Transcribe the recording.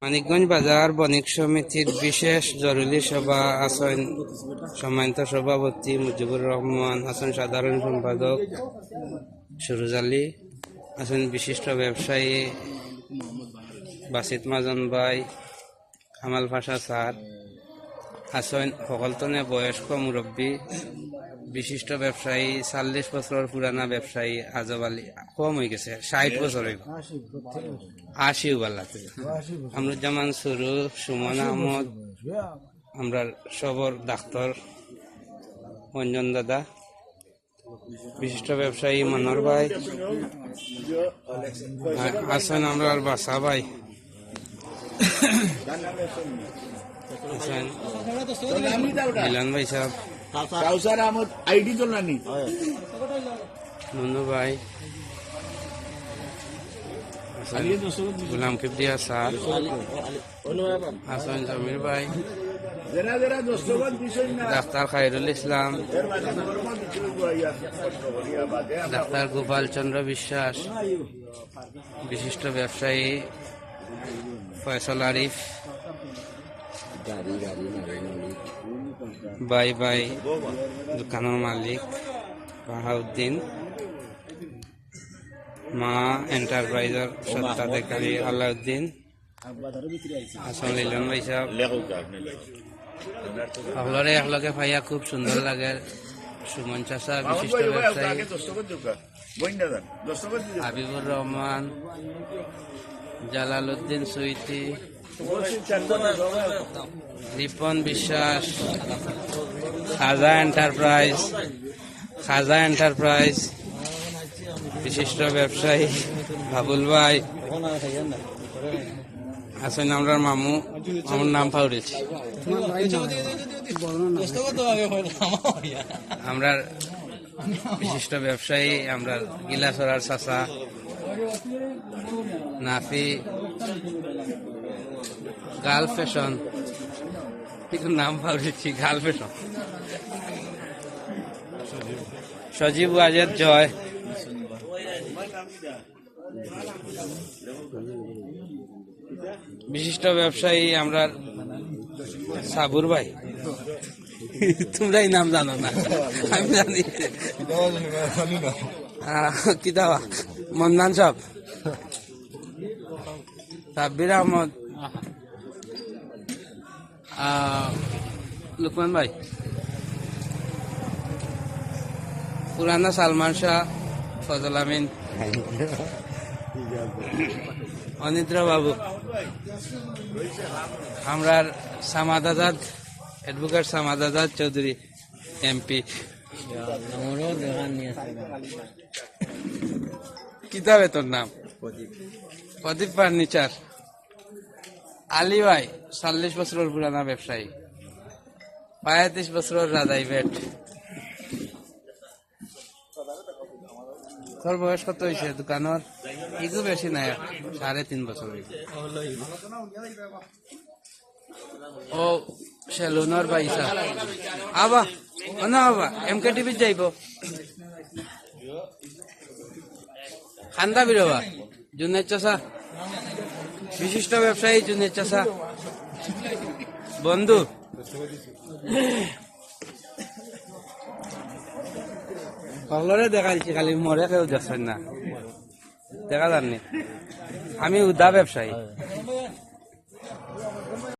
মানিকগঞ্জ বাজার বণিক সমিতির বিশেষ জরুরি সভা আছেন সম্মানিত সভাপতি মুজিবুর রহমান, আছেন সাধারণ সম্পাদক সুরজ আলী, আছেন বিশিষ্ট ব্যবসায়ী বাসিত মাজন ভাই, কামাল পাশা স্যার, আছেন সকলতনে বয়স্ক মুরব্বী বিশিষ্ট ব্যবসায়ী 40 বছর পুরানা ব্যবসায়ী আজব আলী, কম হয়ে গেছে 60 বছর 80 বেলাতে আমরুজ্জামান সুরু, সুমন আহমদ, আমরা সবর ডাক্তার অঞ্জন দাদা, বিশিষ্ট ব্যবসায়ী মনোর ভাই আছেন, আমরা বাসা ভাই আছেন, মিলন ভাই সাহেব, নুনু ভাই, গুলাম কিবরিয়া স্যার, হাসান জমির ভাই, ডাক্তার খায়রুল ইসলাম, ডাক্তার গোপাল চন্দ্র বিশ্বাস, বিশিষ্ট ব্যবসায়ী ফয়সল আরিফ, বাই বাই দোকানের মালিক বাহাউদ্দিন, মা এন্টারপ্রাইজের স্বত্বাধিকারী আলাউদ্দিন, আসল লিলন ভাই সাহেব, আপনারা একলগে ভাইয়া খুব সুন্দর লাগে। সুমন চাষা, বিশিষ্ট ব্যবসায়ী হাবিবুর রহমান, জালাল উদ্দিন সুইতি, রিপন বিশ্বাস, খাজা এন্টারপ্রাইজ, বিশিষ্ট ব্যবসায়ী বাবুল ভাই আছেন, আমরা মামু, আমার নাম পাউরেছি, আমরা বিশিষ্ট ব্যবসায়ী আমরা গিলাসরার চাচা নাফি, গার্ল ফ্যাশন, নাম পাউরেছি, গার্ল ফ্যাশন, সজীব ওয়াজেদ জয়, বিশিষ্ট ব্যবসায়ী আমরা সাবুর ভাই, তোমরাই নাম জানো না, আমি জানি কি দাওয়া, মন্দান সাহেব, সাব্বির আহমদ, লুকমান ভাই, পুরানা সালমান শাহ, ফজল আমিন, অনিদ্র বাবু, আমরা সামাদ আজাদ, অ্যাডভোকেট সামাদ আজাদ চৌধুরী এমপি, কিতাবে তোর নাম প্রদীপ ফার্নিচার, আলী ভাই 40 বছরের পুরানা ব্যবসায়ী, 35 বছরের রাজাই বেট। তোর বয়স কত হয়েছে দোকানের? ইগু বেশি নাই, 3.5 বছর হয়েছে। ও সেলুনের পয়সা আবা না আবা এমকে টিভি যাইব খান্দা বিরবা জুনের চাষা, বিশিষ্ট ব্যবসায়ী জুনের চাষা বন্ধু, সকলরে দেখাইছি, খালি মরে কেউ যাচ্ছেন না, দেখা যাননি। আমি উদা ব্যবসায়ী।